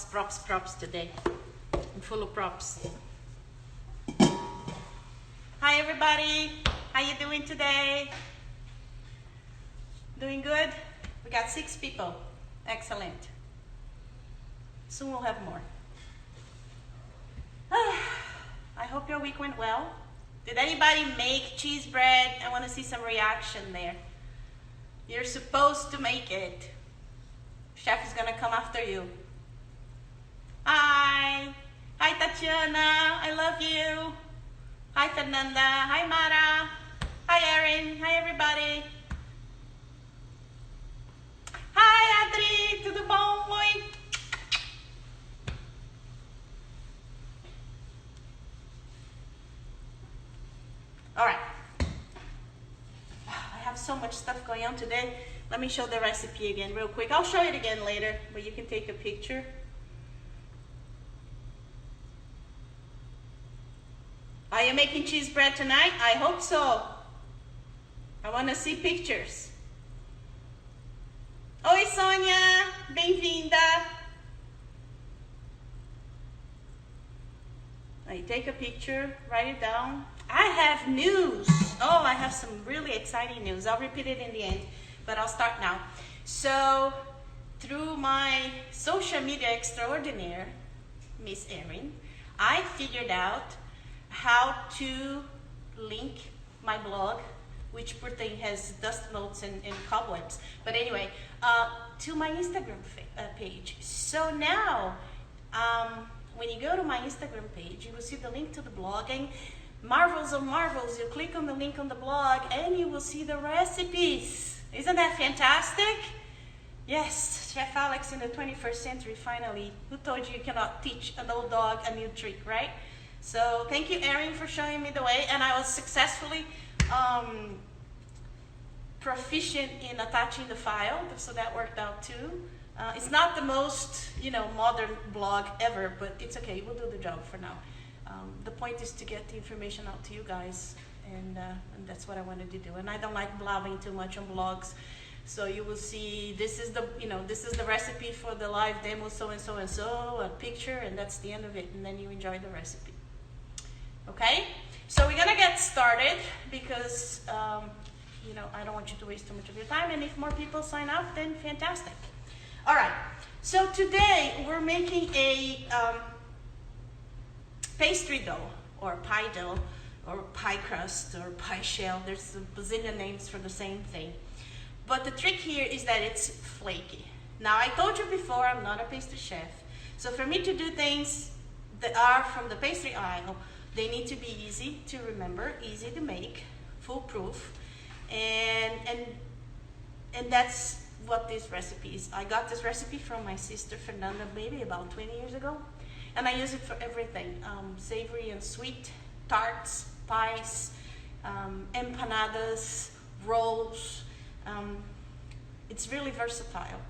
props today. I'm full of props. Hi everybody, how you doing today? Doing good? We got 6 people. Excellent. Soon we'll have more. I hope your week went well. Did anybody make cheese bread? I want to see some reaction there. You're supposed to make it. Chef is gonna come after you. Hi. Hi Tatiana, I love you. Hi Fernanda, hi Mara. Hi Erin, hi everybody. Hi Adri, tudo bom? Oi. All right. I have so much stuff going on today. Let me show the recipe again real quick. I'll show it again later, but you can take a picture. Are you making cheese bread tonight? I hope so. I want to see pictures. Oi, Sônia. Bem-vinda. You take a picture, write it down. I have news. Oh, I have some really exciting news. I'll repeat it in the end, but I'll start now. So, through my social media extraordinaire, Miss Erin, I figured out how to link my blog, which poor thing has dust notes and cobwebs. But anyway, to my Instagram page. So now, when you go to my Instagram page, you will see the link to the blog, and marvels of marvels, you click on the link on the blog and you will see the recipes. Isn't that fantastic? Yes, Chef Alex in the 21st century, finally. Who told you cannot teach an old dog a new trick, right? So thank you, Erin, for showing me the way, and I was successfully proficient in attaching the file, so that worked out too. It's not the most, modern blog ever, but it's okay. We'll do the job for now. The point is to get the information out to you guys, and that's what I wanted to do. And I don't like blabbing too much on blogs, so you will see this is the recipe for the live demo, so and so and so, a picture, and that's the end of it. And then you enjoy the recipe. Okay, so we're gonna get started because I don't want you to waste too much of your time. And if more people sign up, then fantastic. All right, so today we're making a pastry dough, or pie dough, or pie crust, or pie shell. There's a bazillion names for the same thing. But the trick here is that it's flaky. Now, I told you before, I'm not a pastry chef. So for me to do things that are from the pastry aisle, they need to be easy to remember, easy to make, foolproof, and that's what this recipe is. I got this recipe from my sister Fernanda maybe about 20 years ago, and I use it for everything, savory and sweet, tarts, pies, empanadas, rolls. It's really versatile,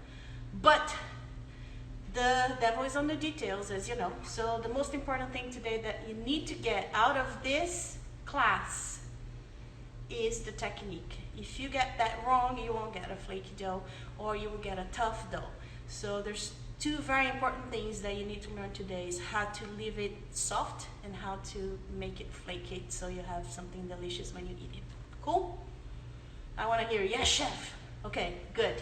but the devil is on the details, as you know. So the most important thing today that you need to get out of this class is the technique. If you get that wrong, you won't get a flaky dough, or you will get a tough dough. So there's 2 very important things that you need to learn today: is how to leave it soft and how to make it flaky so you have something delicious when you eat it. Cool? I want to hear, yes, chef. Okay, good.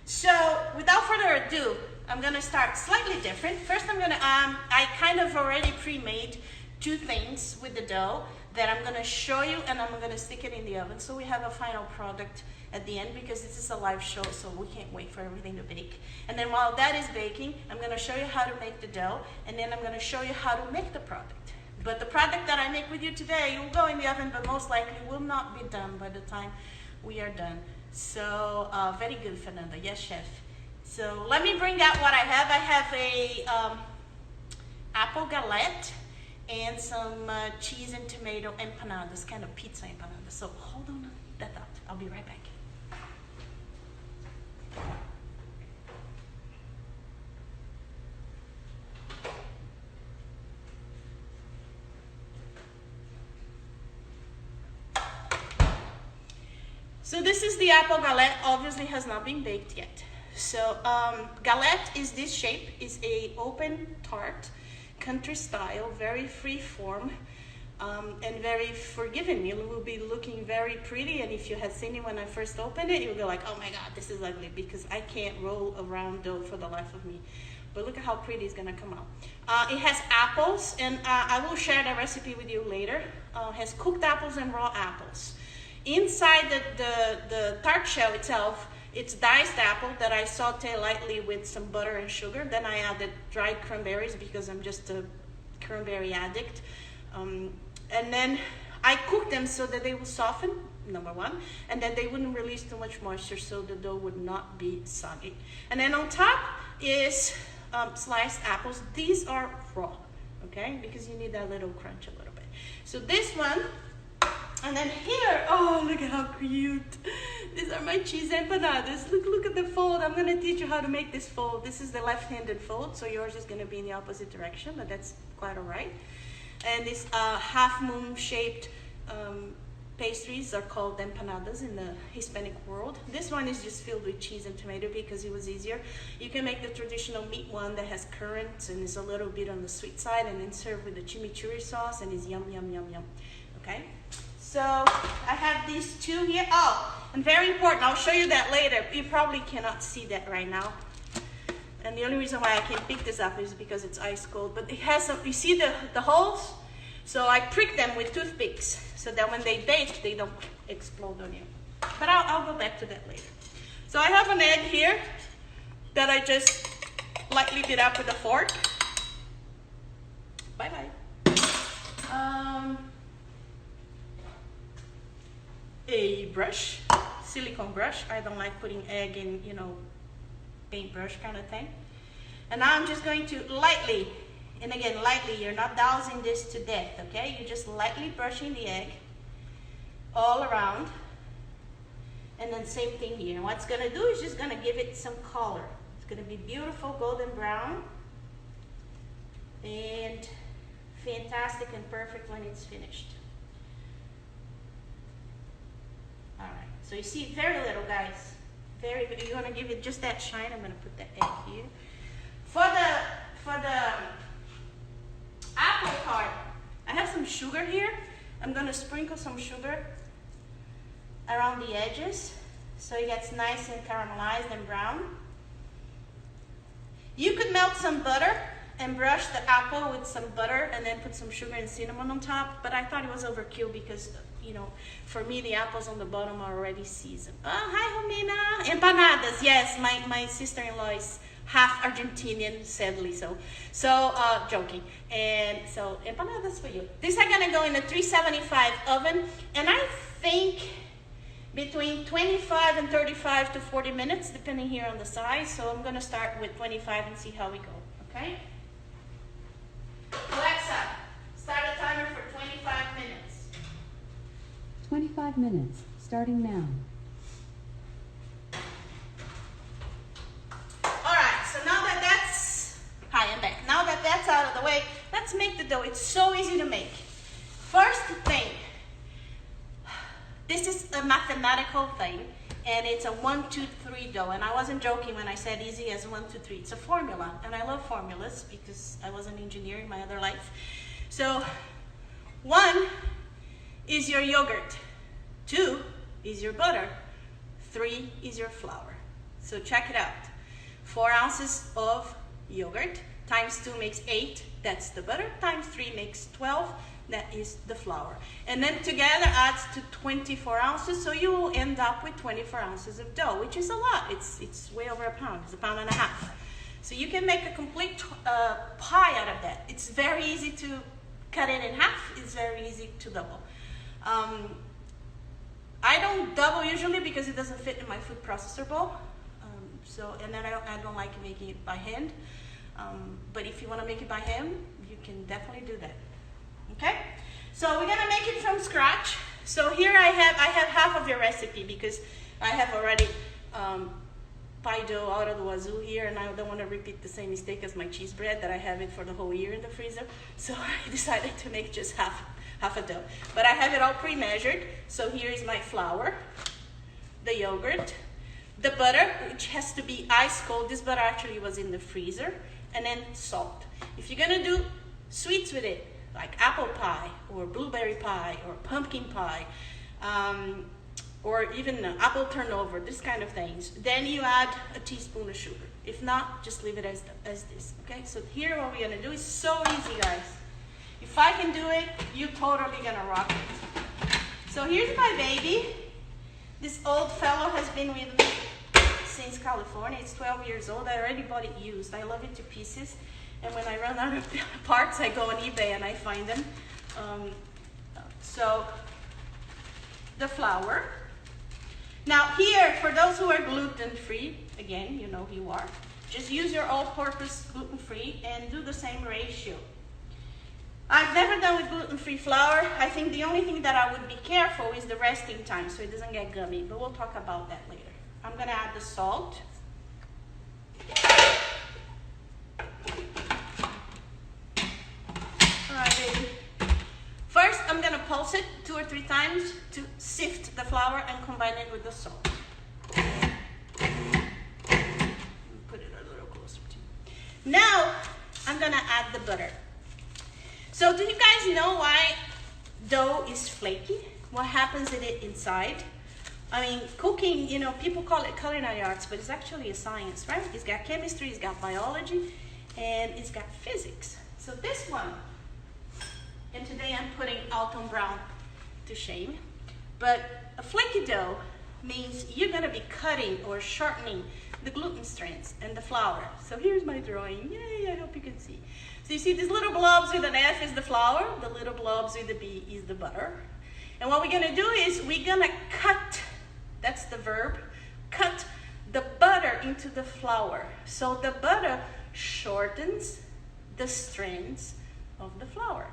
So without further ado, I'm gonna start slightly different. First, I'm gonna, I kind of already pre-made 2 things with the dough that I'm gonna show you, and I'm gonna stick it in the oven. So we have a final product at the end, because this is a live show, so we can't wait for everything to bake. And then while that is baking, I'm gonna show you how to make the dough, and then I'm gonna show you how to make the product. But the product that I make with you today will go in the oven, but most likely will not be done by the time we are done. So very good, Fernanda. Yes, chef. So let me bring out what I have. I have a apple galette and some cheese and tomato empanadas, kind of pizza empanadas. So hold on that thought. I'll be right back. So this is the apple galette. Obviously has not been baked yet. So galette is this shape, is a open tart, country style, very free form, and very forgiving. It will be looking very pretty, and if you had seen it when I first opened it, you'll be like, oh my god, this is ugly, because I can't roll around dough for the life of me. But look at how pretty it's gonna come out. It has apples, and I will share the recipe with you later. It has cooked apples and raw apples. Inside the tart shell itself, it's diced apple that I saute lightly with some butter and sugar. Then I added dried cranberries because I'm just a cranberry addict. And then I cooked them so that they will soften, number one, and that they wouldn't release too much moisture so the dough would not be soggy. And then on top is sliced apples. These are raw, okay? Because you need that little crunch a little bit. So this one, and then here, oh, look at how cute. These are my cheese empanadas. Look at the fold. I'm gonna teach you how to make this fold. This is the left-handed fold, so yours is gonna be in the opposite direction, but that's quite all right. And these half moon shaped pastries are called empanadas in the Hispanic world. This one is just filled with cheese and tomato because it was easier. You can make the traditional meat one that has currants and is a little bit on the sweet side, and then serve with the chimichurri sauce, and it's yum, yum, yum, yum. Okay? So I have these two here. Oh, and very important, I'll show you that later. You probably cannot see that right now. And the only reason why I can pick this up is because it's ice cold. But it has some, you see the holes? So I prick them with toothpicks so that when they bake, they don't explode on you. But I'll go back to that later. So I have an egg here that I just lightly beat up with a fork. Bye-bye. A brush, silicone brush. I don't like putting egg in, you know, paintbrush kind of thing. And now I'm just going to lightly, and again, lightly, you're not dousing this to death, okay? You're just lightly brushing the egg all around. And then same thing here. And what it's gonna do is just gonna give it some color. It's gonna be beautiful golden brown and fantastic and perfect when it's finished. All right, so you see very little, guys. Very, you want to give it just that shine. I'm going to put the egg here. For the apple tart, I have some sugar here. I'm going to sprinkle some sugar around the edges so it gets nice and caramelized and brown. You could melt some butter and brush the apple with some butter and then put some sugar and cinnamon on top, but I thought it was overkill because, you know, for me, the apples on the bottom are already seasoned. Oh, hi, Romina. Empanadas, yes, my sister-in-law is half Argentinian, sadly so. So, joking. And so, empanadas for you. These are gonna go in a 375 oven, and I think between 25 and 35 to 40 minutes, depending here on the size. So I'm gonna start with 25 and see how we go, okay? Alexa, start a timer for 25 minutes. 25 minutes, starting now. All right, so now that that's, hi, I'm back. Now that that's out of the way, let's make the dough. It's so easy to make. First thing, this is a mathematical thing, and it's a 1, 2, 3 dough. And I wasn't joking when I said easy as 1, 2, 3. It's a formula, and I love formulas because I was an engineer in my other life. So 1 is your yogurt, 2 is your butter, 3 is your flour. So check it out. 4 ounces of yogurt times 2 makes 8, that's the butter, times 3 makes 12, that is the flour. And then together adds to 24 ounces, so you will end up with 24 ounces of dough, which is a lot. It's way over a pound, it's a pound and a half. So you can make a complete pie out of that. It's very easy to cut it in half, it's very easy to double. I don't double usually because it doesn't fit in my food processor bowl. And then I don't like making it by hand. But if you want to make it by hand, you can definitely do that. Okay? So we're gonna make it from scratch. So here I have half of your recipe because I have already pie dough out of the wazoo here, and I don't want to repeat the same mistake as my cheese bread that I have it for the whole year in the freezer. So I decided to make just half a dough. But I have it all pre-measured. So here is my flour, the yogurt, The butter, which has to be ice cold. This butter actually was in the freezer. And then salt. If you're gonna do sweets with it, like apple pie or blueberry pie or pumpkin pie, or even apple turnover, this kind of things, then you add a teaspoon of sugar. If not, just leave it as this, okay? So here what we're gonna do is so easy, guys. If I can do it, you're totally gonna rock it. So here's my baby. This old fellow has been with me since California. It's 12 years old. I already bought it used. I love it to pieces. And when I run out of parts, I go on eBay and I find them. So the flour. Now here, for those who are gluten-free, again, you know who you are, just use your all-purpose gluten-free and do the same ratio. I've never done with gluten-free flour. I think the only thing that I would be careful is the resting time so it doesn't get gummy, but we'll talk about that later. I'm gonna add the salt. All right, baby. First, I'm gonna pulse it 2 or 3 times to sift the flour and combine it with the salt. Put it a little closer to you. Now, I'm gonna add the butter. So do you guys know why dough is flaky? What happens in it inside? I mean, cooking, you know, people call it culinary arts, but it's actually a science, right? It's got chemistry, it's got biology, and it's got physics. So this one, and today I'm putting Alton Brown to shame, but a flaky dough means you're gonna be cutting or shortening the gluten strands and the flour. So here's my drawing. Yay, I hope you can see. So you see these little blobs with an F is the flour, the little blobs with the B is the butter. And what we're gonna do is we're gonna cut, that's the verb, cut the butter into the flour. So the butter shortens the strands of the flour.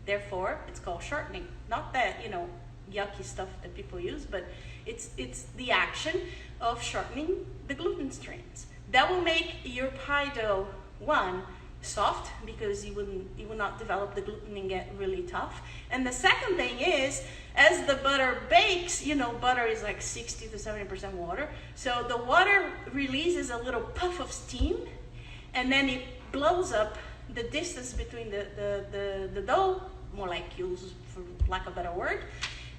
Therefore, it's called shortening. Not that, you know, yucky stuff that people use, but it's the action of shortening the gluten strands. That will make your pie dough, one, soft, because you will not develop the gluten and get really tough. And the second thing is, as the butter bakes, you know, butter is like 60 to 70% water. So the water releases a little puff of steam, and then it blows up the distance between the dough molecules, for lack of a better word,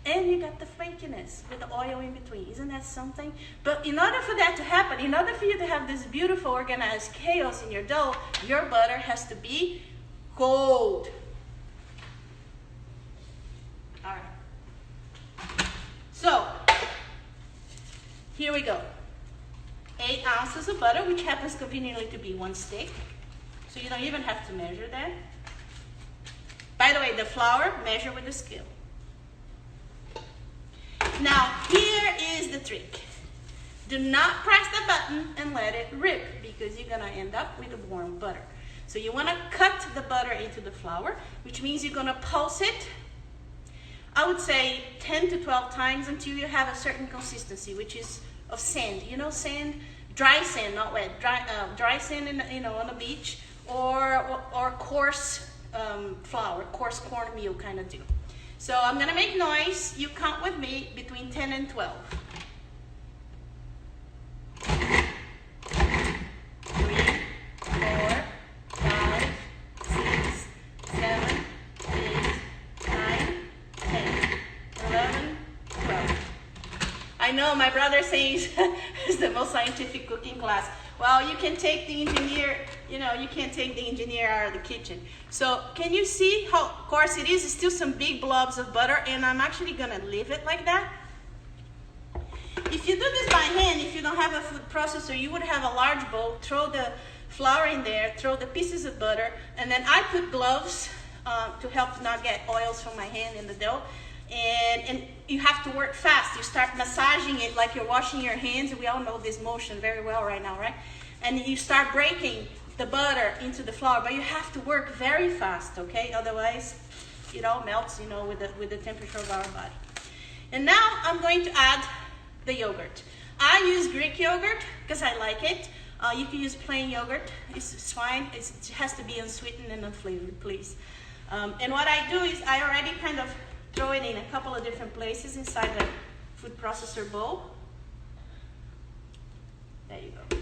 and you got the flakiness with the oil in between. Isn't that something? But in order for that to happen, in order for you to have this beautiful organized chaos in your dough, your butter has to be cold. All right. So here we go. 8 ounces of butter, which happens conveniently to be 1 stick. So you don't even have to measure that. By the way, the flour, measure with a scale. Now, here is the trick. Do not press the button and let it rip, because you're gonna end up with a warm butter. So you wanna cut the butter into the flour, which means you're gonna pulse it, I would say 10 to 12 times until you have a certain consistency, which is of sand. You know sand? Dry sand, not wet. Dry sand, on the beach, or coarse flour, coarse cornmeal kind of deal. So I'm gonna make noise. You count with me between 10 and 12. 3, 4, 5, 6, 7, 8, 9, 10, 11, 12. I know my brother says it's the most scientific cooking class. Well, you can take the engineer, you can't take the engineer out of the kitchen. So can you see how coarse it is? It's still some big blobs of butter, and I'm actually gonna leave it like that. If you do this by hand, if you don't have a food processor, you would have a large bowl, throw the flour in there, throw the pieces of butter, and then I put gloves to help not get oils from my hand in the dough. And you have to work fast. You start massaging it like you're washing your hands. We all know this motion very well right now, right? And you start breaking the butter into the flour, but you have to work very fast, okay? Otherwise, it all melts, with the temperature of our body. And now I'm going to add the yogurt. I use Greek yogurt because I like it. You can use plain yogurt. It's fine. It has to be unsweetened and unflavored, please. And what I do is I already kind of throw it in a couple of different places inside the food processor bowl. There you go.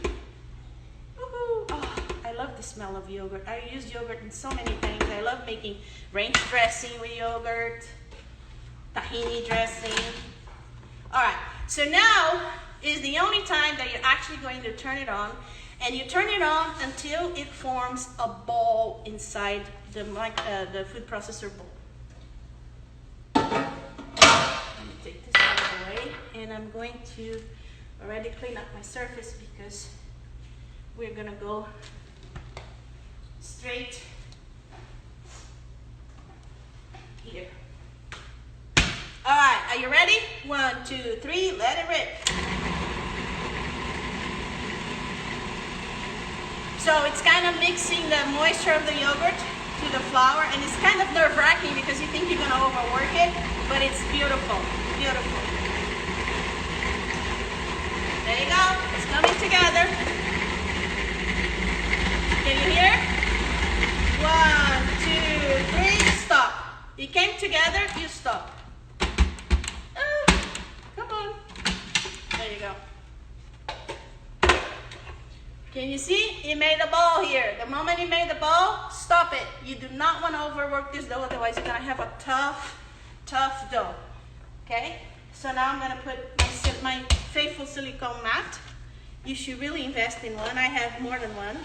Woohoo! Oh, I love the smell of yogurt. I use yogurt in so many things. I love making ranch dressing with yogurt, tahini dressing. All right, so now is the only time that you're actually going to turn it on, and you turn it on until it forms a ball inside the food processor bowl. Let me take this out of the way, and I'm going to already clean up my surface because we're gonna go straight here. All right, are you ready? 1, 2, 3, let it rip. So it's kind of mixing the moisture of the yogurt to the flour, and it's kind of nerve-wracking because you think you're gonna overwork it, but it's beautiful, beautiful. There you go, it's coming together. Can you hear? 1, 2, 3, stop. It came together, you stop. Come on. There you go. Can you see? It made a ball here. The moment it made the ball, stop it. You do not want to overwork this dough, otherwise you're going to have a tough, tough dough. Okay? So now I'm going to put my faithful silicone mat. You should really invest in one. I have more than one.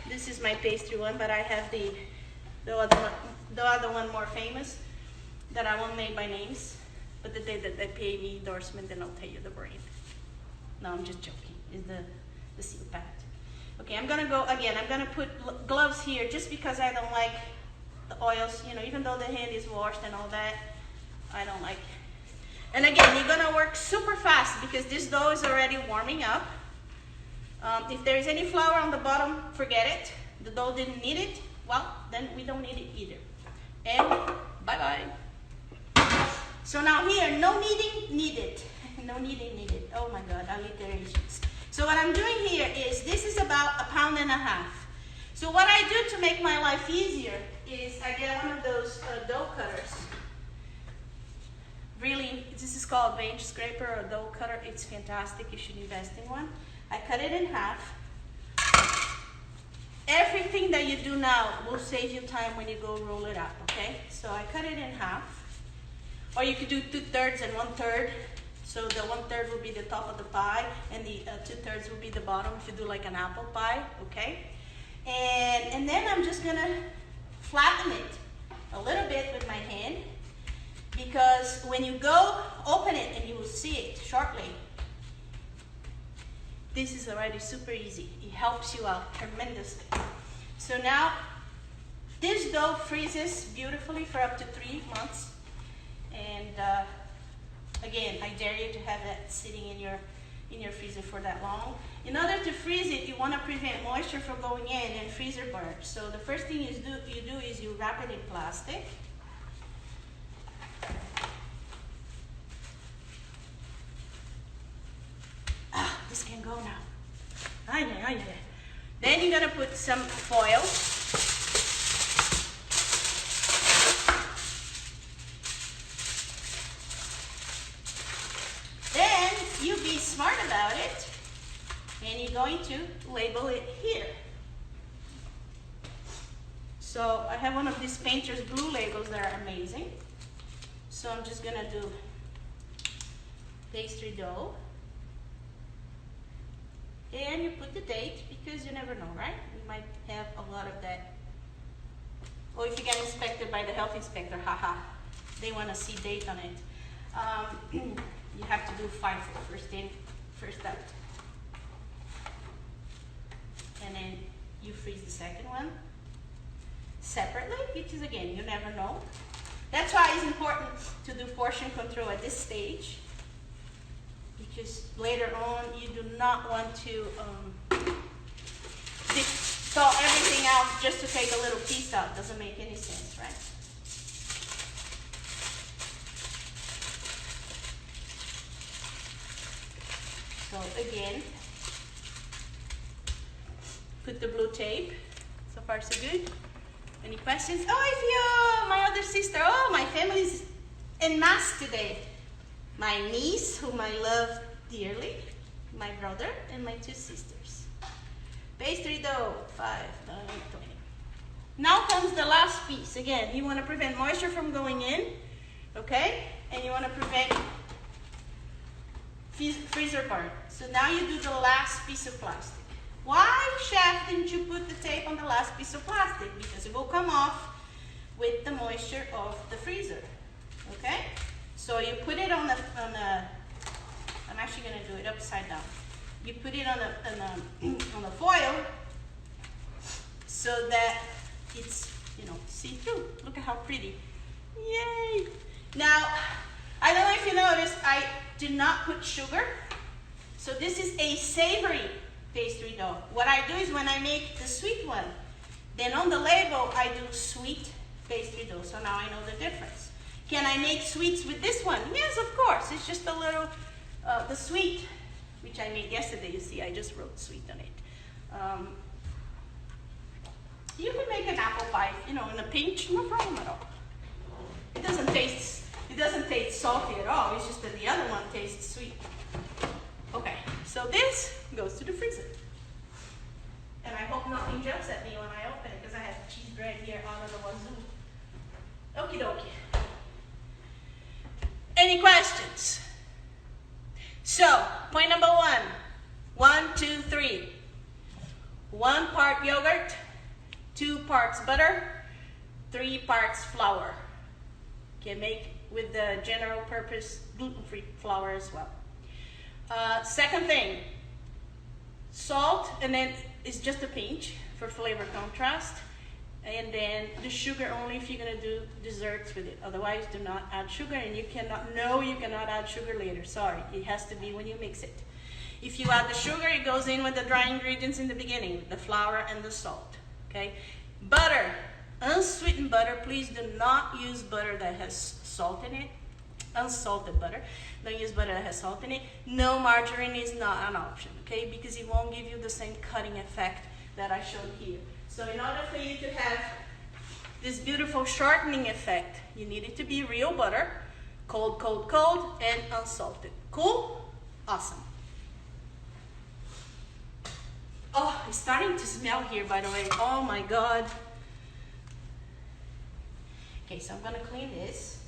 This is my pastry one, but I have the other one more famous that I won't name by names. But the day that they pay me endorsement, then I'll tell you the brand. No, I'm just joking. It's the seal pat. Okay, I'm gonna go again. I'm gonna put gloves here just because I don't like the oils. You know, even though the hand is washed and all that, I don't like. And again, you're gonna work super fast because this dough is already warming up. If there is any flour on the bottom, forget it. The dough didn't need it. Well, then we don't need it either. And bye-bye. So now here, no kneading needed. No kneading needed. Oh my God, alliterations. So what I'm doing here is, this is about 1.5 pounds. So what I do to make my life easier is I get one of those dough cutters. Really, this is called bench scraper or dough cutter. It's fantastic. You should invest in one. I cut it in half. Everything that you do now will save you time when you go roll it up, okay? So I cut it in half. Or you could do 2/3 and 1/3. So the 1/3 will be the top of the pie, and the 2/3 will be the bottom if you do like an apple pie, okay? And then I'm just gonna flatten it a little bit with my hand, because when you go open it, and you will see it shortly, this is already super easy. It helps you out tremendously. So now, this dough freezes beautifully for up to 3 months. And again, I dare you to have that sitting in your freezer for that long. In order to freeze it, you want to prevent moisture from going in and freezer burn. So the first thing you do is you wrap it in plastic. Ah, this can go now. Then you're gonna put some foil. Then you be smart about it, and you're going to label it here. So I have one of these painter's blue labels that are amazing. So I'm just gonna do pastry dough. And you put the date, because you never know, right? You might have a lot of that. Or if you get inspected by the health inspector, haha, they want to see date on it. You have to do FIFO, first in, first out. And then you freeze the second one separately, because again, you never know. That's why it's important to do portion control at this stage, because later on you do not want to thaw everything out just to take a little piece out. Doesn't make any sense, right? So again, put the blue tape. So far so good. Any questions? Oh, Ifio, my other sister. Oh, my family's en masse today. My niece, whom I love dearly, my brother and my two sisters. Pastry dough, 5, 9, 20. Now comes the last piece. Again, you want to prevent moisture from going in, okay? And you want to prevent freezer burn. So now you do the last piece of plastic. Why, chef, didn't you put the tape on the last piece of plastic? Because it will come off with the moisture of the freezer, okay? So you put it on the I'm actually going to do it upside down. You put it on the foil so that it's, you know, see-through. Look at how pretty. Yay! Now, I don't know if you noticed, I did not put sugar. So this is a savory pastry dough. What I do is when I make the sweet one, then on the label I do sweet pastry dough. So now I know the difference. Can I make sweets with this one? Yes, of course. It's just a little, the sweet, which I made yesterday. You see, I just wrote sweet on it. You can make an apple pie, you know, in a pinch, no problem at all. It doesn't taste salty at all. It's just that the other one tastes sweet. Okay, so this goes to the freezer. And I hope nothing jumps at me when I open it because I have cheese bread here out of the wazoo. Okie dokie. Any questions? So, point number 1. 1, 2, 3. 1 part yogurt, 2 parts butter, 3 parts flour. Can make with the general purpose gluten-free flour as well. Second thing, salt, and then it's just a pinch for flavor contrast. And then the sugar only if you're gonna do desserts with it. Otherwise, do not add sugar, and you cannot add sugar later. Sorry, it has to be when you mix it. If you add the sugar, it goes in with the dry ingredients in the beginning, the flour and the salt, okay? Butter, unsweetened butter, please do not use butter that has salt in it. Unsalted butter, don't use butter that has salt in it. No, margarine is not an option, okay? Because it won't give you the same cutting effect that I showed here. So in order for you to have this beautiful shortening effect, you need it to be real butter, cold, cold, cold, and unsalted. Cool? Awesome. Oh, it's starting to smell here, by the way. Oh my God. Okay, so I'm gonna clean this.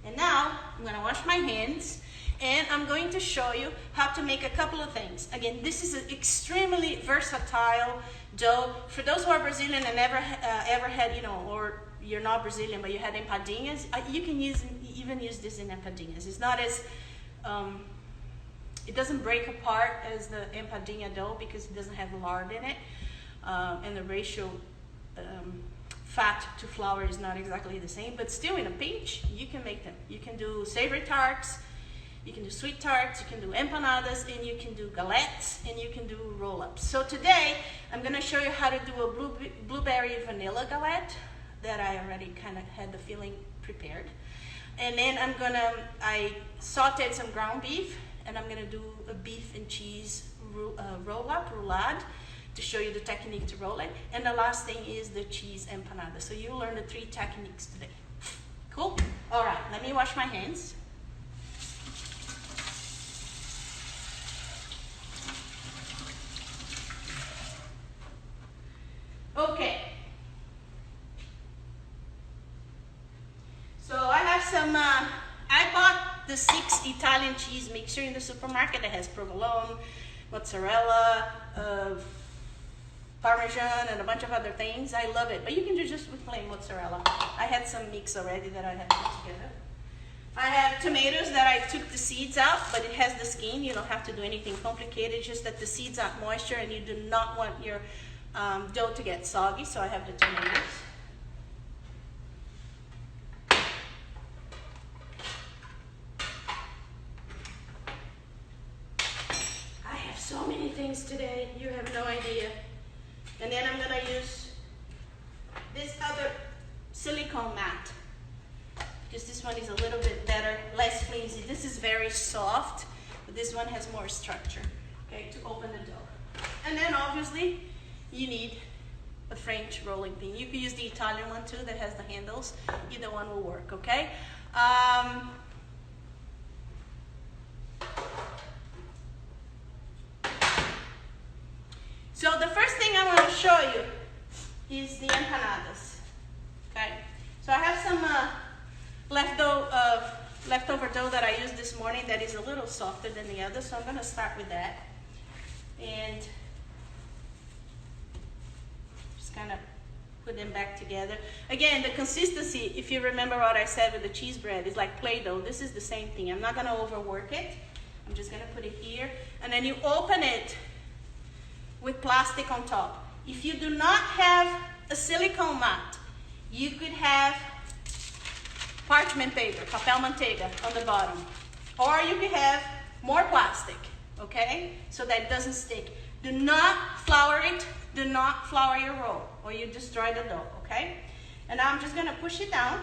And now, I'm gonna wash my hands, and I'm going to show you how to make a couple of things. Again, this is an extremely versatile dough. For those who are Brazilian and never ever had, you know, or you're not Brazilian, but you had empadinhas, you can even use this in empadinhas. It's not as, it doesn't break apart as the empadinha dough because it doesn't have lard in it, and the ratio fat to flour is not exactly the same, but still in a pinch, you can make them. You can do savory tarts, you can do sweet tarts, you can do empanadas, and you can do galettes, and you can do roll-ups. So today, I'm gonna show you how to do a blueberry vanilla galette that I already kind of had the filling prepared. And then I sauteed some ground beef, and I'm gonna do a beef and cheese roulade, to show you the technique to roll it. And the last thing is the cheese empanada. So you'll learn the 3 techniques today. Cool? All right, let me wash my hands. Okay. So I have some, I bought the 6 Italian cheese mixture in the supermarket that has provolone, mozzarella, Parmesan, and a bunch of other things. I love it, but you can do just with plain mozzarella. I had some mix already that I had put together. I have tomatoes that I took the seeds out, but it has the skin. You don't have to do anything complicated, just that the seeds add moisture, and you do not want your dough to get soggy, so I have the tomatoes. I have so many things today, you have no idea. And then I'm gonna use this other silicone mat, because this one is a little bit better, less flimsy. This is very soft, but this one has more structure, okay, to open the dough. And then obviously, you need a French rolling pin. You can use the Italian one too that has the handles. Either one will work, okay? So the first thing I want to show you is the empanadas. Okay. So I have some leftover dough that I used this morning that is a little softer than the other. So I'm going to start with that. And just kind of put them back together. Again, the consistency, if you remember what I said with the cheese bread, is like Play-Doh. This is the same thing. I'm not going to overwork it. I'm just going to put it here. And then you open it with plastic on top. If you do not have a silicone mat, you could have parchment paper, papel manteiga, on the bottom. Or you could have more plastic, okay? So that it doesn't stick. Do not flour it. Do not flour your roll, or you destroy the dough, okay? And now I'm just gonna push it down.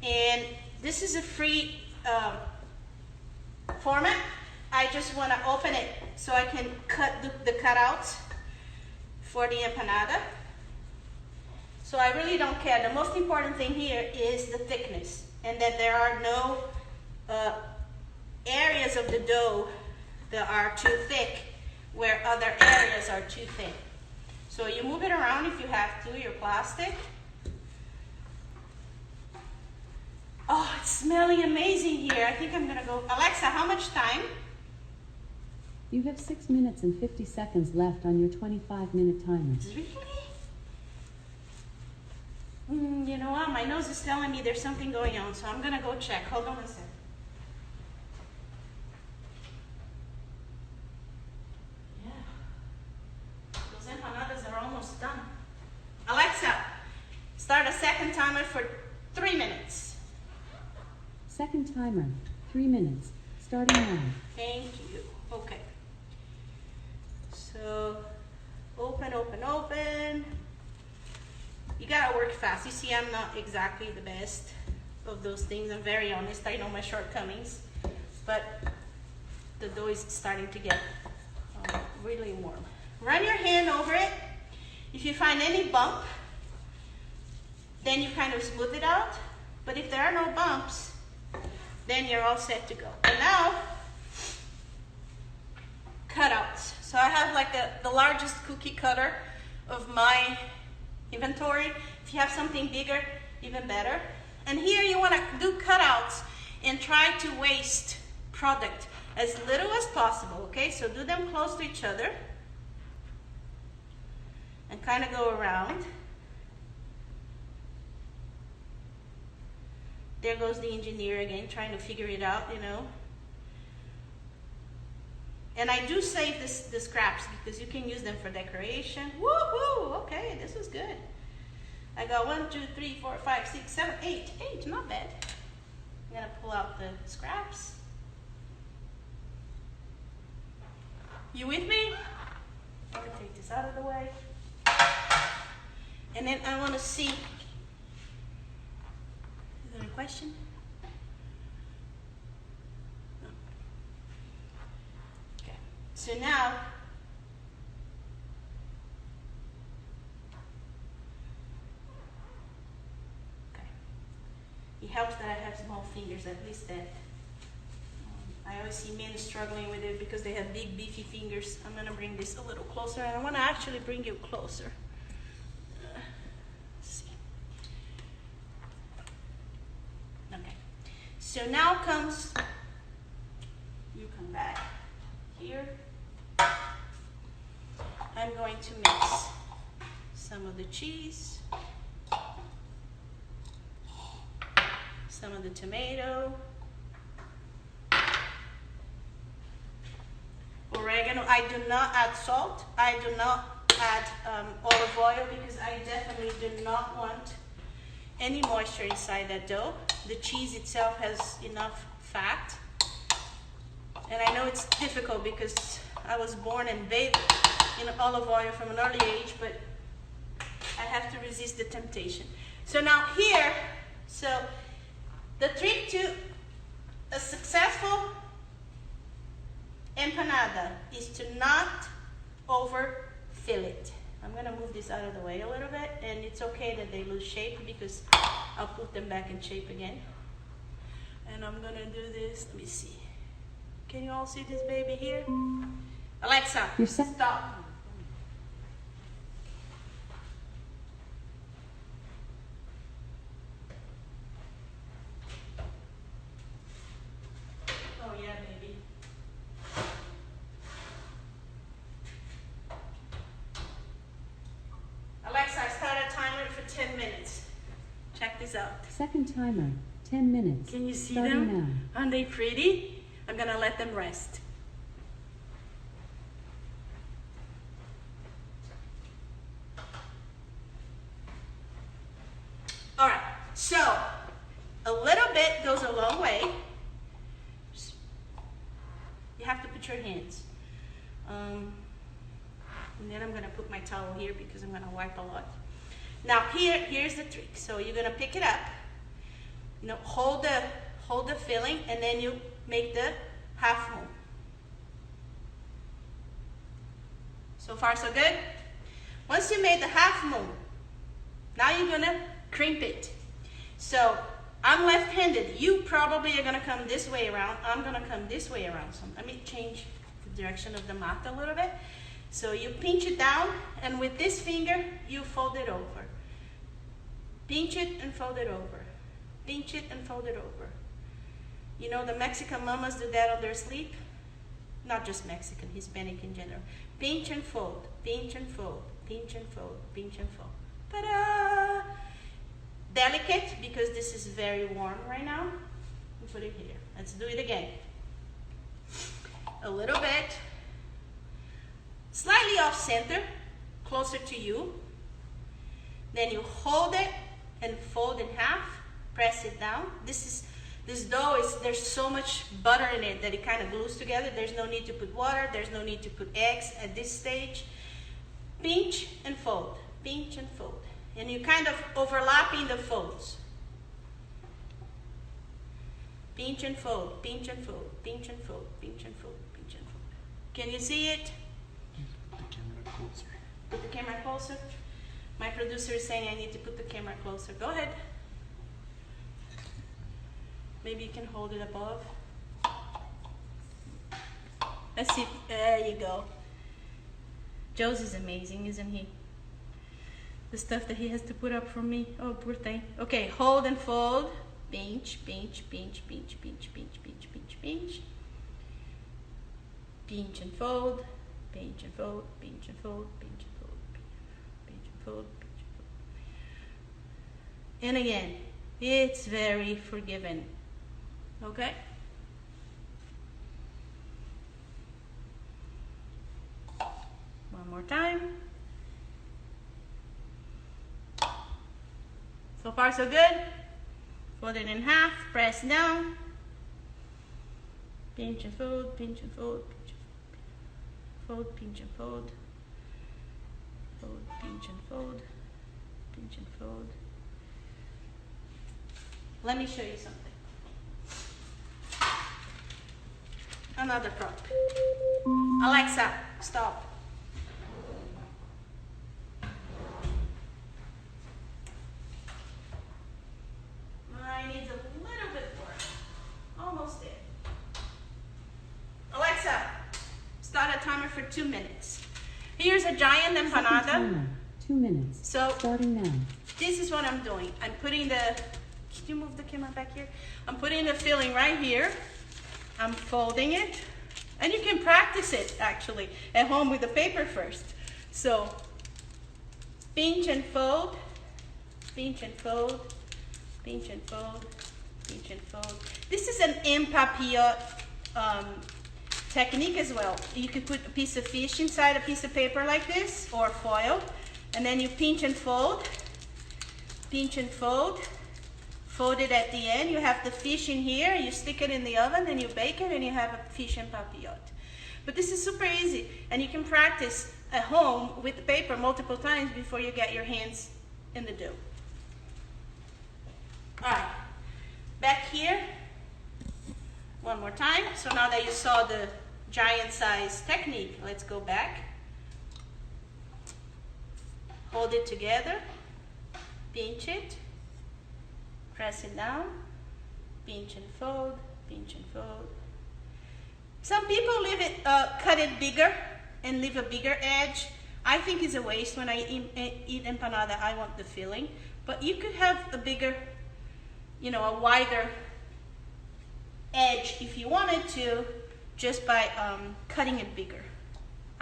And this is a free format. I just wanna open it so I can cut the cutouts for the empanada. So I really don't care. The most important thing here is the thickness, and that there are no areas of the dough that are too thick where other areas are too thin. So you move it around if you have to, your plastic. Oh, it's smelling amazing here. I think I'm gonna go. Alexa, how much time? You have 6 minutes and 50 seconds left on your 25-minute timer. Really? You know what? My nose is telling me there's something going on, so I'm gonna go check. Hold on a second. Done. Alexa, start a second timer for 3 minutes. Second timer, 3 minutes, starting now. Thank you. Okay. So, open, open, open. You gotta work fast. You see, I'm not exactly the best of those things. I'm very honest. I know my shortcomings. But the dough is starting to get really warm. Run your hand over it. If you find any bump, then you kind of smooth it out. But if there are no bumps, then you're all set to go. And now, cutouts. So I have like the largest cookie cutter of my inventory. If you have something bigger, even better. And here you want to do cutouts and try to waste product as little as possible, okay? So do them close to each other. And kind of go around. There goes the engineer again, trying to figure it out, you know. And I do save the scraps because you can use them for decoration. Woohoo! Okay, this is good. I got 1, 2, 3, 4, 5, 6, 7, 8. 8, not bad. I'm gonna pull out the scraps. You with me? Let me take this out of the way. And then I want to see, is there a question? No. Okay, so now, okay, it helps that I have small fingers, at least that. I always see men struggling with it because they have big beefy fingers. I'm going to bring this a little closer, and I want to actually bring you closer. So now comes, you come back here. I'm going to mix some of the cheese, some of the tomato, oregano. I do not add salt. I do not add olive oil because I definitely do not want any moisture inside that dough. The cheese itself has enough fat. And I know it's difficult because I was born and bathed in olive oil from an early age, but I have to resist the temptation. So now here, so the trick to a successful empanada is to not overfill it. I'm gonna move this out of the way a little bit, and it's okay that they lose shape because I'll put them back in shape again. And I'm gonna do this, let me see. Can you all see this baby here? Alexa, stop. seconds out. Second timer, 10 minutes. Can you see Starting them? now. Aren't they pretty? I'm gonna let them rest. All right, so a little bit goes a long way. You have to put your hands. And then I'm gonna put my towel here because I'm gonna wipe a lot. Now here's the trick. So you're gonna pick it up, you know, hold the filling, and then you make the half moon. So far so good? Once you made the half moon, now you're gonna crimp it. So I'm left-handed. You probably are gonna come this way around. I'm gonna come this way around. So let me change the direction of the mat a little bit. So you pinch it down, and with this finger, you fold it over. Pinch it and fold it over. Pinch it and fold it over. You know, the Mexican mamas do that on their sleep. Not just Mexican, Hispanic in general. Pinch and fold, pinch and fold, pinch and fold, pinch and fold. Ta-da! Delicate, because this is very warm right now. We'll put it here. Let's do it again. A little bit. Slightly off center, closer to you. Then you hold it and fold in half. Press it down. This dough there's so much butter in it that it kind of glues together. There's no need to put water. There's no need to put eggs at this stage. Pinch and fold. Pinch and fold. And you kind of overlapping the folds. Pinch and fold, pinch and fold, pinch and fold, pinch and fold, pinch and fold. Can you see it? Put the camera closer. Put the camera closer. My producer is saying I need to put the camera closer. Go ahead. Maybe you can hold it above. Let's see. There you go. Josie's amazing, isn't he? The stuff that he has to put up for me. Oh, poor thing. Okay, hold and fold. Pinch, pinch, pinch, pinch, pinch, pinch, pinch, pinch, pinch. Pinch and fold. Pinch and fold. Pinch and fold. Pinch and fold. Pinch and fold. Pinch and fold. And again, it's very forgiving. Okay? One more time. So far so good. Fold it in half, press down. Pinch and fold, pinch and fold, pinch and fold, fold, pinch and fold. Fold, pinch and fold, pinch and fold. Let me show you something. Another prop. Alexa, stop. Mine needs a little bit more. Almost there. Alexa, start a timer for 2 minutes. Here's a giant Second empanada. timer, 2 minutes. So Starting now. this is what I'm doing. I'm putting the, can you move the camera back here? I'm putting the filling right here. I'm folding it. And you can practice it actually at home with the paper first. So pinch and fold, pinch and fold, pinch and fold, pinch and fold. This is an empapillote technique as well. You could put a piece of fish inside a piece of paper like this or foil, and then you pinch and fold, fold it at the end. You have the fish in here, you stick it in the oven, and you bake it, and you have a fish empapillote. But this is super easy, and you can practice at home with the paper multiple times before you get your hands in the dough. All right, back here, one more time. So now that you saw the giant size technique, let's go back. Hold it together, pinch it, press it down, pinch and fold, pinch and fold. Some people leave it, cut it bigger and leave a bigger edge. I think it's a waste. When I eat empanada, I want the filling. But you could have a bigger, you know, a wider edge if you wanted to, just by cutting it bigger.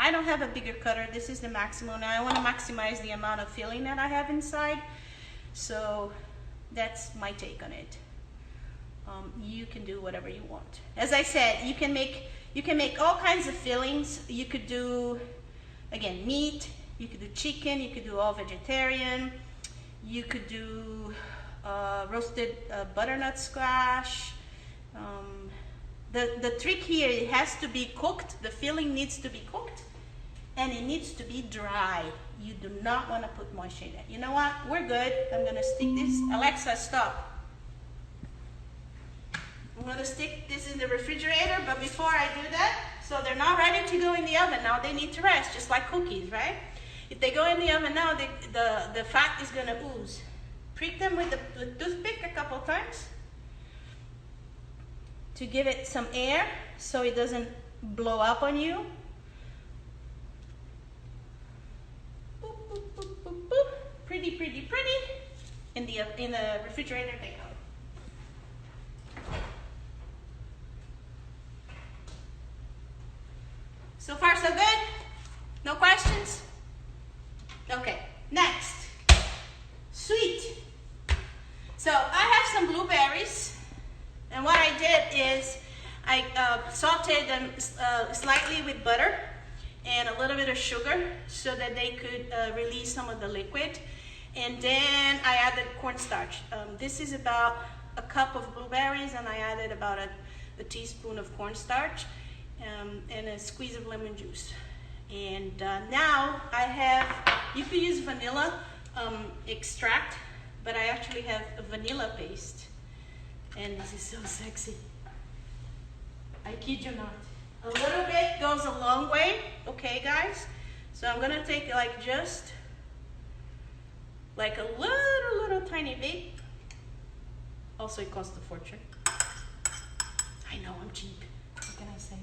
I don't have a bigger cutter. This is the maximum. Now I want to maximize the amount of filling that I have inside. So That's my take on it. You can do whatever you want. As I said, you can make all kinds of fillings. You could do, again, meat. You could do chicken. You could do all vegetarian. You could do roasted butternut squash. The trick here, it has to be cooked. The filling needs to be cooked, and it needs to be dry. You do not want to put moisture in it. You know what? We're good. I'm gonna stick this. Alexa, stop. I'm gonna stick this in the refrigerator, but before I do that, so they're not ready to go in the oven now. They need to rest, just like cookies, right? If they go in the oven now, the fat is gonna ooze. Prick them with the toothpick a couple times to give it some air so it doesn't blow up on you. Boop, boop, boop, boop, boop. Pretty, pretty, pretty. In the refrigerator they go. So far so good? No questions? Okay, next. Sweet. So I have some blueberries, and what I did is I sauteed them slightly with butter and a little bit of sugar so that they could release some of the liquid. And then I added cornstarch. This is about a cup of blueberries, and I added about a teaspoon of cornstarch. And a squeeze of lemon juice. And now I have, you could use vanilla extract, but I actually have a vanilla paste. And this is so sexy. I kid you not. A little bit goes a long way, okay guys? So I'm gonna take like just like a little tiny bit. Also it costs a fortune. I know, I'm cheap. What can I say?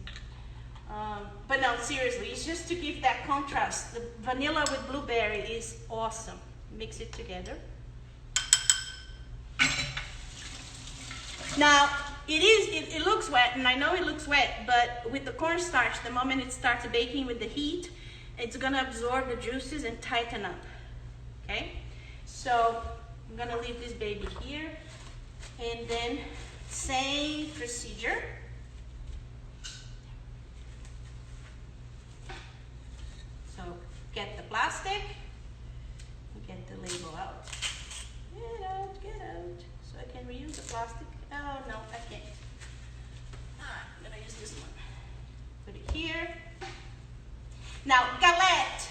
But no, seriously, it's just to give that contrast. The vanilla with blueberry is awesome. Mix it together. Now, it looks wet, and I know it looks wet, but with the cornstarch, the moment it starts baking with the heat, it's gonna absorb the juices and tighten up, okay? So, I'm gonna leave this baby here, and then same procedure. So get the plastic, get the label out. Get out. So I can reuse the plastic. Oh no, I can't. I'm gonna use this one. Put it here. Now, Galette.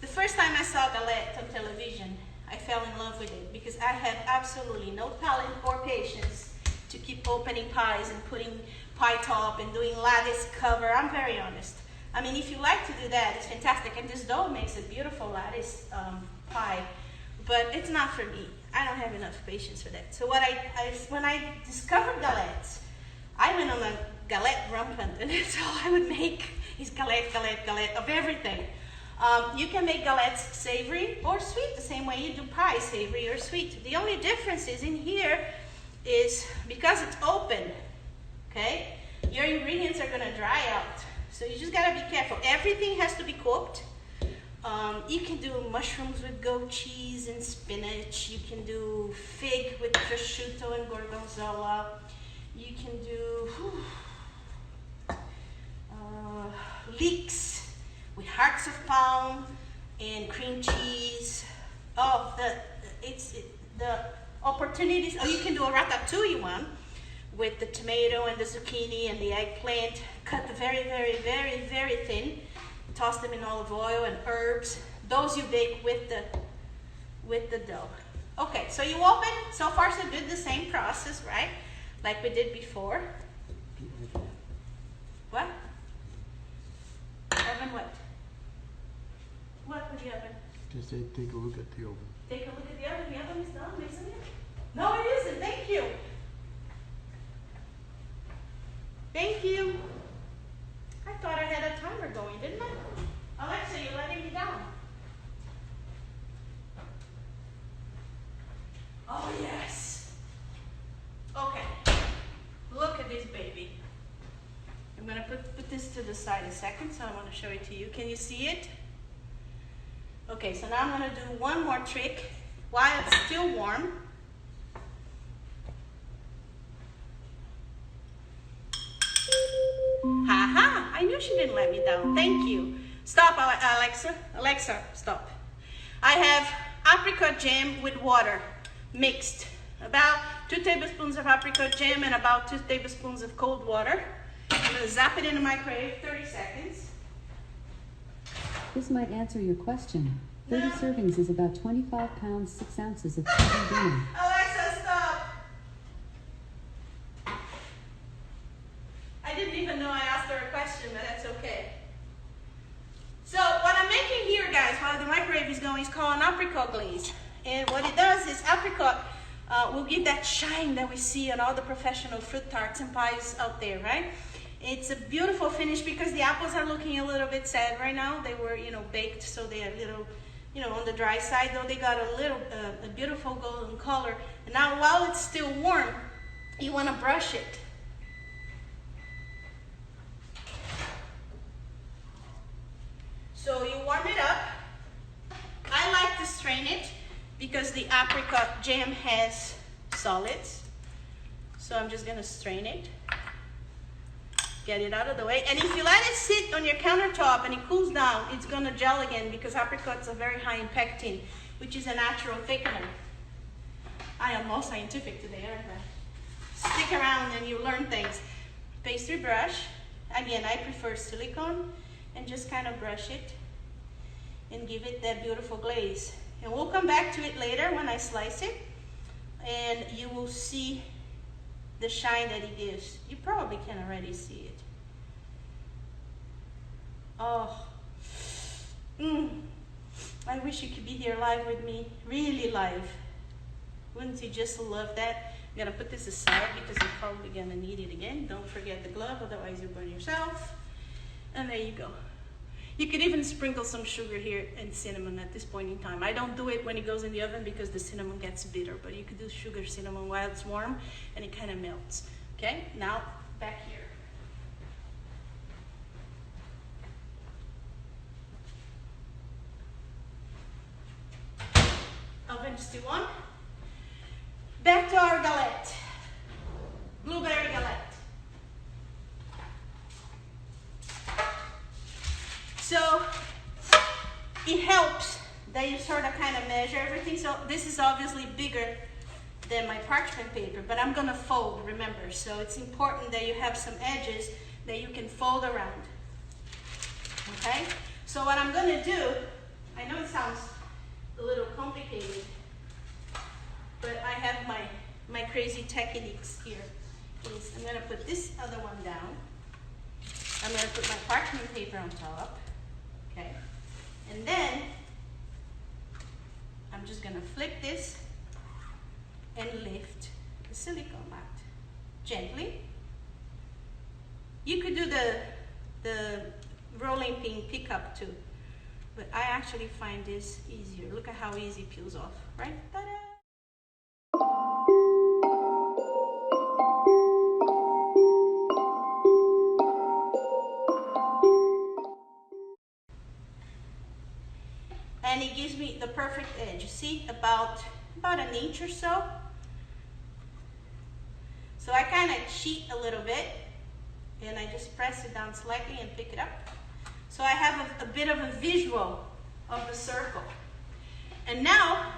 The first time I saw Galette on television, I fell in love with it because I have absolutely no talent or patience to keep opening pies and putting pie top and doing lattice cover. I'm very honest. I mean, if you like to do that, it's fantastic. And this dough makes a beautiful lattice pie, but it's not for me. I don't have enough patience for that. So when I discovered Galettes, I went on a Galette rampant, and that's all I would make is Galette of everything. You can make galettes savory or sweet, the same way you do pie, savory or sweet. The only difference is in here is because it's open, okay, your ingredients are gonna dry out. So you just gotta be careful. Everything has to be cooked. You can do mushrooms with goat cheese and spinach. You can do fig with prosciutto and gorgonzola. You can do leeks with hearts of palm and cream cheese. Oh, the opportunities. Oh, you can do a ratatouille one with the tomato and the zucchini and the eggplant, cut very, very, very, very thin, toss them in olive oil and herbs. Those you bake with the dough. Okay, so you open, so far so good, the same process, right? Like we did before. What? Oven what? What with the oven? Just say, take a look at the oven. Take a look at the oven. The oven is done, isn't it? No, it isn't. Thank you. Thank you. I thought I had a timer going, didn't I? Alexa, you're letting me down. Oh, yes. Okay. Look at this baby. I'm going to put this to the side a second, so I want to show it to you. Can you see it? Okay, so now I'm going to do one more trick while it's still warm. knew she didn't let me down. Thank you. Stop, Alexa. Alexa, stop. I have apricot jam with water mixed. About 2 tablespoons of apricot jam and about 2 tablespoons of cold water. I'm gonna zap it in the microwave, 30 seconds. This might answer your question. 30 No. servings is about 25 pounds, 6 ounces of chicken dinner. Alexa, stop. I didn't even know I asked her a question, but that's okay. So what I'm making here, guys, while the microwave is going, is called an apricot glaze. And what it does is apricot will give that shine that we see on all the professional fruit tarts and pies out there, right? It's a beautiful finish because the apples are looking a little bit sad right now. They were, baked, so they are a little, on the dry side, though they got a beautiful golden color. And now while it's still warm, you want to brush it. So you warm it up. I like to strain it because the apricot jam has solids. So I'm just gonna strain it. Get it out of the way. And if you let it sit on your countertop and it cools down, it's gonna gel again because apricots are very high in pectin, which is a natural thickener. I am more scientific today, aren't I? Stick around and you learn things. Pastry brush. Again, I prefer silicone. And just kind of brush it and give it that beautiful glaze. And we'll come back to it later when I slice it, and you will see the shine that it gives. You probably can already see it. Oh, I wish you could be here live with me, really live. Wouldn't you just love that? I'm gonna put this aside because you're probably gonna need it again. Don't forget the glove, otherwise you'll burn yourself. And there you go. You could even sprinkle some sugar here and cinnamon at this point in time. I don't do it when it goes in the oven because the cinnamon gets bitter, but you could do sugar cinnamon while it's warm and it kind of melts. Okay, now back here. Oven still on. Back to our galette. Blueberry galette. So it helps that you sort of kind of measure everything. So this is obviously bigger than my parchment paper, but I'm gonna fold, remember. So it's important that you have some edges that you can fold around. Okay? So what I'm gonna do, I know it sounds a little complicated, but I have my crazy techniques here. Is I'm gonna put this other one down. I'm gonna put my parchment paper on top. Okay, and then I'm just gonna flip this and lift the silicone mat gently. You could do the rolling pin pickup too, but I actually find this easier. Look at how easy it peels off, right? Ta-da! And it gives me the perfect edge. See, about an inch or so. So I kind of cheat a little bit, and I just press it down slightly and pick it up. So I have a bit of a visual of the circle. And now,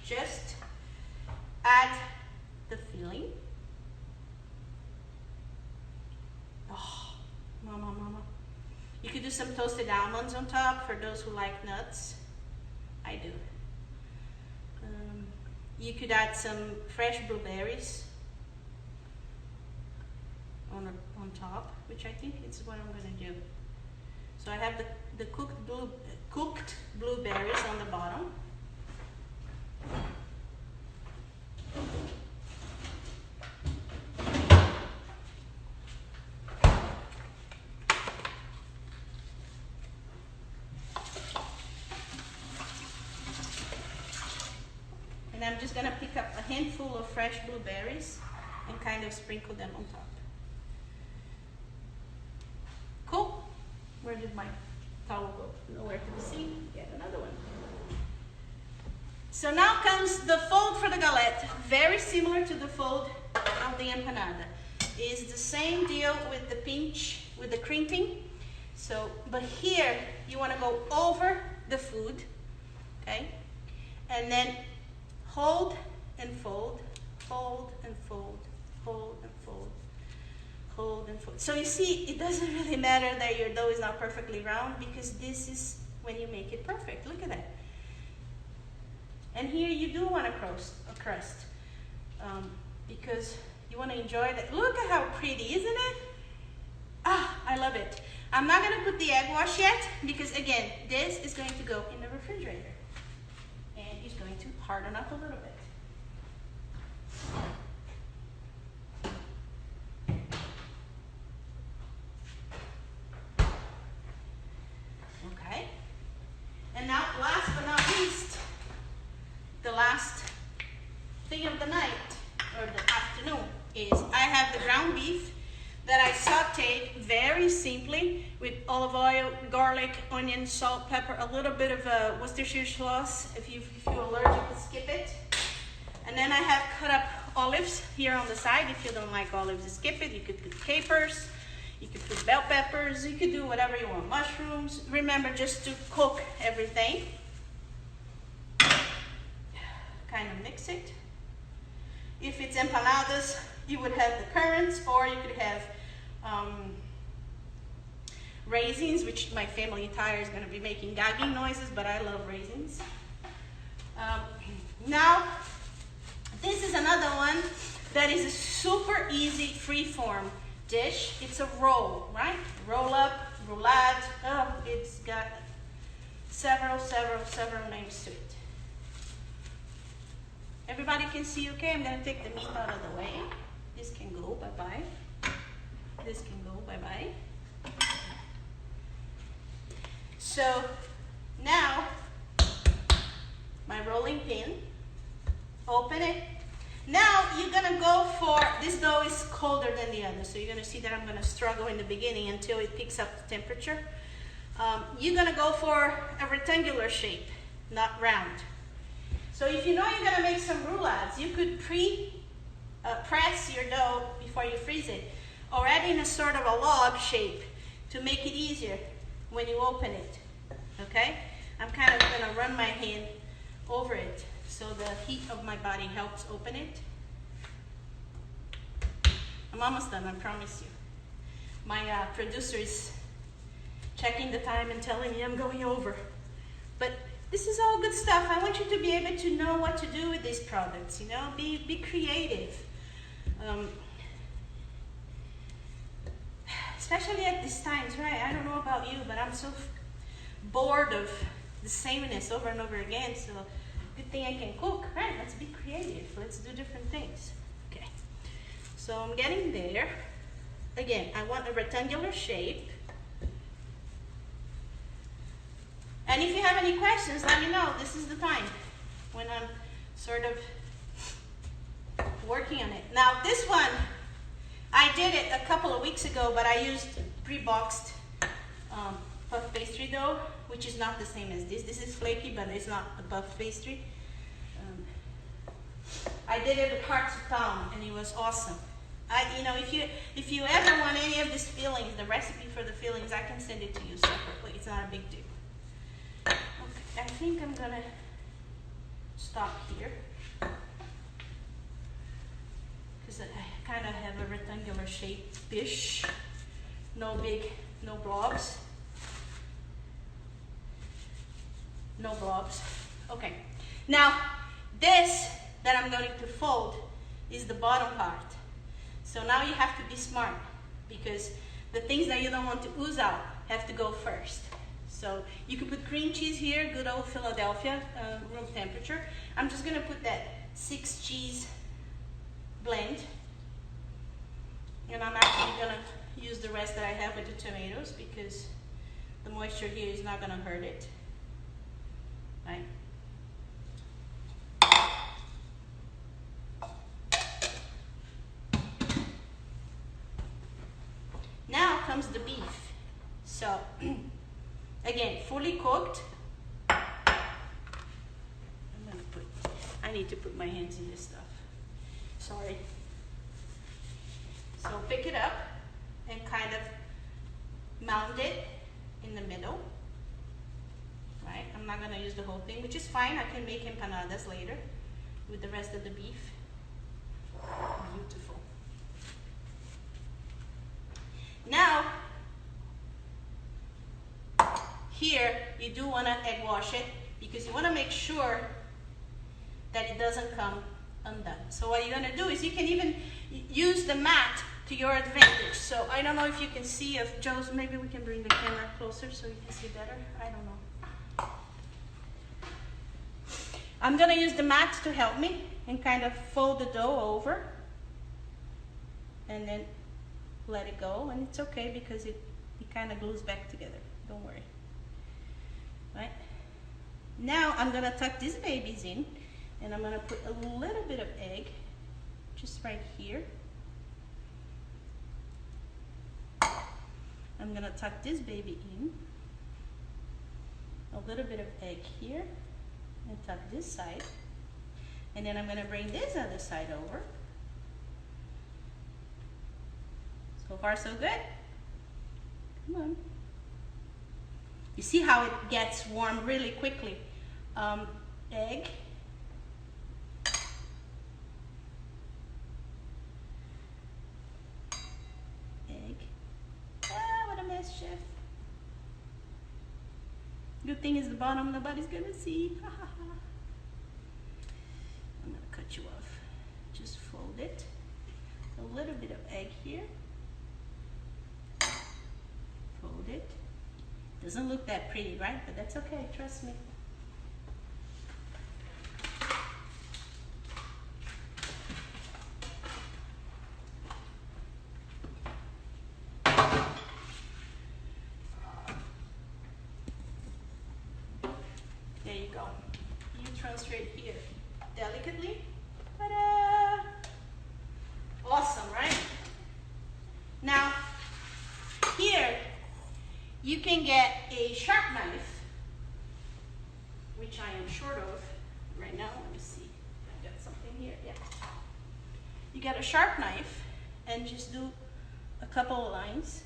just add the filling. Oh, mama. You could do some toasted almonds on top for those who like nuts. I do. You could add some fresh blueberries on top, which I think is what I'm gonna do. So I have the cooked blueberries on the bottom. And I'm just gonna pick up a handful of fresh blueberries and kind of sprinkle them on top. Cool. Where did my towel go? Nowhere to be seen. Get another one. So now comes the fold for the galette. Very similar to the fold of the empanada. is the same deal with the pinch, with the crimping. So, but here you want to go over the food, okay? And then hold and fold, hold and fold, hold and fold, hold and fold. So you see, it doesn't really matter that your dough is not perfectly round, because this is when you make it perfect. Look at that. And here you do want a crust, because you want to enjoy that. Look at how pretty, isn't it? Ah, I love it. I'm not going to put the egg wash yet, because again, this is going to go in the refrigerator. And it's going to harden up a little bit. Okay. And now, last but not least, the last thing of the night, or the afternoon, is I have the ground beef that I sauteed very simply with olive oil, garlic, onion, salt, pepper, a little bit of Worcestershire sauce. If you're allergic, skip it. And then I have cut up olives here on the side. If you don't like olives, skip it. You could put capers, you could put bell peppers, you could do whatever you want. Mushrooms. Remember just to cook everything. Kind of mix it. If it's empanadas, you would have the currants, or you could have raisins, which my family entire is going to be making gagging noises, but I love raisins. Now, this is another one that is a super easy free-form dish. It's a roll, right? Roll up, roulade. Oh, it's got several names to it. Everybody can see, okay? I'm going to take the meat out of the way. This can go, bye-bye. This can go, bye-bye. So now, my rolling pin, open it. Now you're gonna go for, this dough is colder than the other, so you're gonna see that I'm gonna struggle in the beginning until it picks up the temperature. You're gonna go for a rectangular shape, not round. So if you know you're gonna make some roulades, you could press your dough before you freeze it, already in a sort of a log shape to make it easier when you open it, okay? I'm kind of gonna run my hand over it so the heat of my body helps open it. I'm almost done, I promise you. My producer is checking the time and telling me I'm going over. But this is all good stuff. I want you to be able to know what to do with these products, you know, be creative. Especially at these times, right? I don't know about you, but I'm so bored of the sameness over and over again. So good thing I can cook, right? Let's be creative. Let's do different things. Okay. So I'm getting there. Again, I want a rectangular shape. And if you have any questions, let me know. This is the time when I'm sort of working on it. Now this one, I did it a couple of weeks ago, but I used pre-boxed puff pastry dough, which is not the same as this. This is flaky, but it's not a puff pastry. I did it with hearts of palm, and it was awesome. You know, if you ever want any of these fillings, the recipe for the fillings, I can send it to you separately. It's not a big deal. Okay, I think I'm gonna stop here because I kind of have a rectangular shape-ish. No blobs. No blobs. Okay. Now, this that I'm going to fold is the bottom part. So now you have to be smart because the things that you don't want to ooze out have to go first. So you can put cream cheese here, good old Philadelphia, room temperature. I'm just going to put that 6 cheese blend. And I'm actually going to use the rest that I have with the tomatoes because the moisture here is not going to hurt it. Right? Now comes the beef. So, again, fully cooked. I need to put my hands in this stuff. Sorry. So pick it up and kind of mound it in the middle. Right? I'm not gonna use the whole thing, which is fine. I can make empanadas later with the rest of the beef. Beautiful. Now, here you do want to egg wash it because you want to make sure that it doesn't come undone. So what you're going to do is you can even use the mat to your advantage. So I don't know if you can see, if Joe's, maybe we can bring the camera closer so you can see better. I don't know. I'm going to use the mat to help me and kind of fold the dough over and then let it go, and it's okay because it kind of glues back together. Don't worry. Right? Now I'm gonna tuck these babies in, and I'm gonna put a little bit of egg just right here. I'm gonna tuck this baby in, a little bit of egg here, and tuck this side, and then I'm gonna bring this other side over. So far, so good. Come on. You see how it gets warm really quickly. Egg. Egg. Ah, what a mischief. Good thing is the bottom nobody's gonna see. I'm gonna cut you off. Just fold it. A little bit of egg here. Fold it. Doesn't look that pretty, right? But that's okay, trust me. There you go. You transfer it here delicately. Ta-da! Awesome, right? Now, here, you can get a sharp knife, which I am short of right now. Let me see. I got something here. Yeah. You get a sharp knife and just do a couple of lines.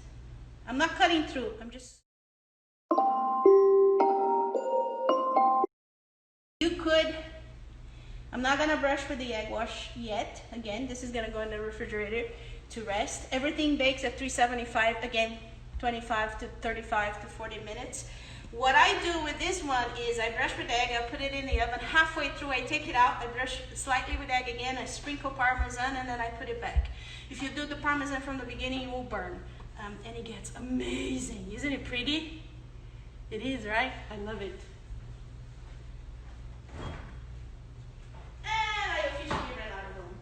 I'm not cutting through. I'm just. You could. I'm not gonna brush with the egg wash yet. Again, this is gonna go in the refrigerator to rest. Everything bakes at 375. Again, 25 to 35 to 40 minutes. What I do with this one is I brush with egg, I put it in the oven. Halfway through, I take it out, I brush slightly with egg again, I sprinkle Parmesan, and then I put it back. If you do the Parmesan from the beginning, it will burn. And it gets amazing. Isn't it pretty? It is, right? I love it. And I officially ran out of room.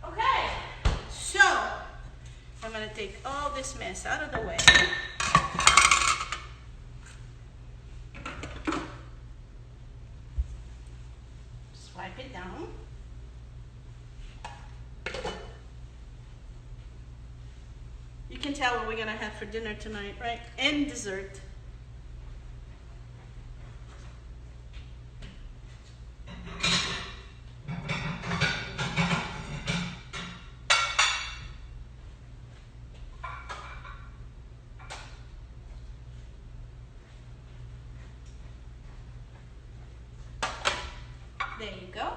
Okay, so I'm gonna take all this mess out of the way. Swipe it down. You can tell what we're gonna have for dinner tonight, right? And dessert. There you go.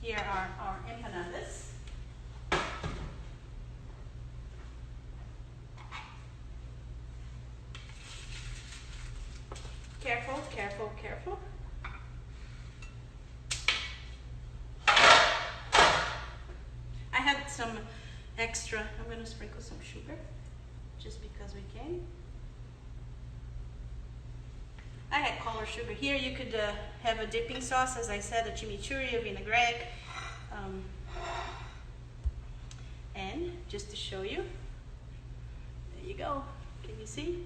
Here are our empanadas. Careful, careful, careful. I had some extra. I'm going to sprinkle some sugar just because we can. I had color sugar here. You could have a dipping sauce, as I said, a chimichurri, a vinaigrette. And just to show you, there you go. Can you see?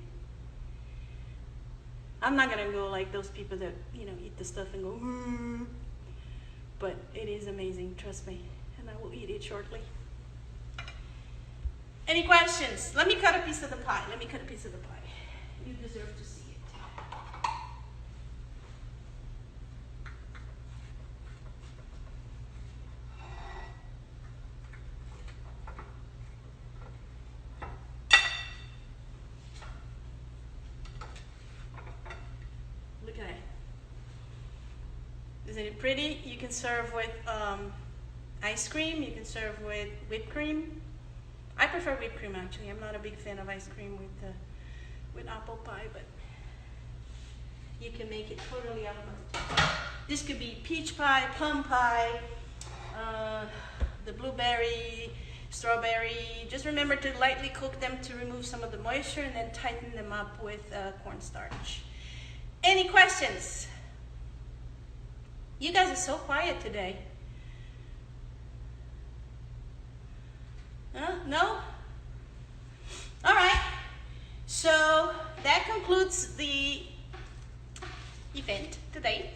I'm not gonna go like those people that, you know, eat the stuff and go, but it is amazing, trust me. And I will eat it shortly. Any questions? Let me cut a piece of the pie. Let me cut a piece of the pie. You deserve to see it. Look at it. Isn't it pretty? You can serve with ice cream. You can serve with whipped cream. I prefer whipped cream actually. I'm not a big fan of ice cream with apple pie, but you can make it totally out of. This could be peach pie, plum pie, the blueberry, strawberry. Just remember to lightly cook them to remove some of the moisture and then tighten them up with cornstarch. Any questions? You guys are so quiet today. No? All right. So that concludes the event today.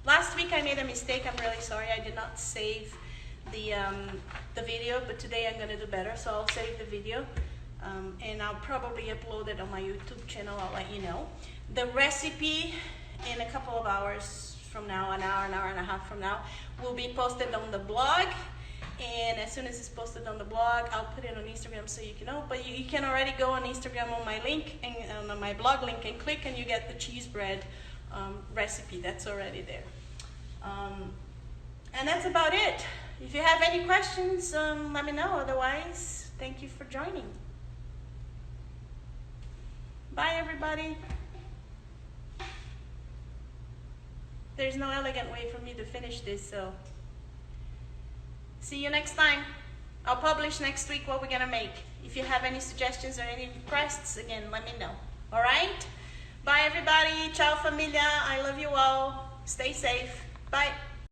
Last week I made a mistake. I'm really sorry. I did not save the video, but today I'm going to do better. So I'll save the video and I'll probably upload it on my YouTube channel. I'll let you know. The recipe in a couple of hours from now, an hour and a half from now, will be posted on the blog. And as soon as it's posted on the blog, I'll put it on Instagram so you can know. But you can already go on Instagram on my link and on my blog link and click, and you get the cheese bread recipe that's already there. And that's about it. If you have any questions, let me know. Otherwise, thank you for joining. Bye, everybody. There's no elegant way for me to finish this, so see you next time. I'll publish next week what we're gonna make. If you have any suggestions or any requests, again, let me know. All right? Bye, everybody. Ciao, familia. I love you all. Stay safe. Bye.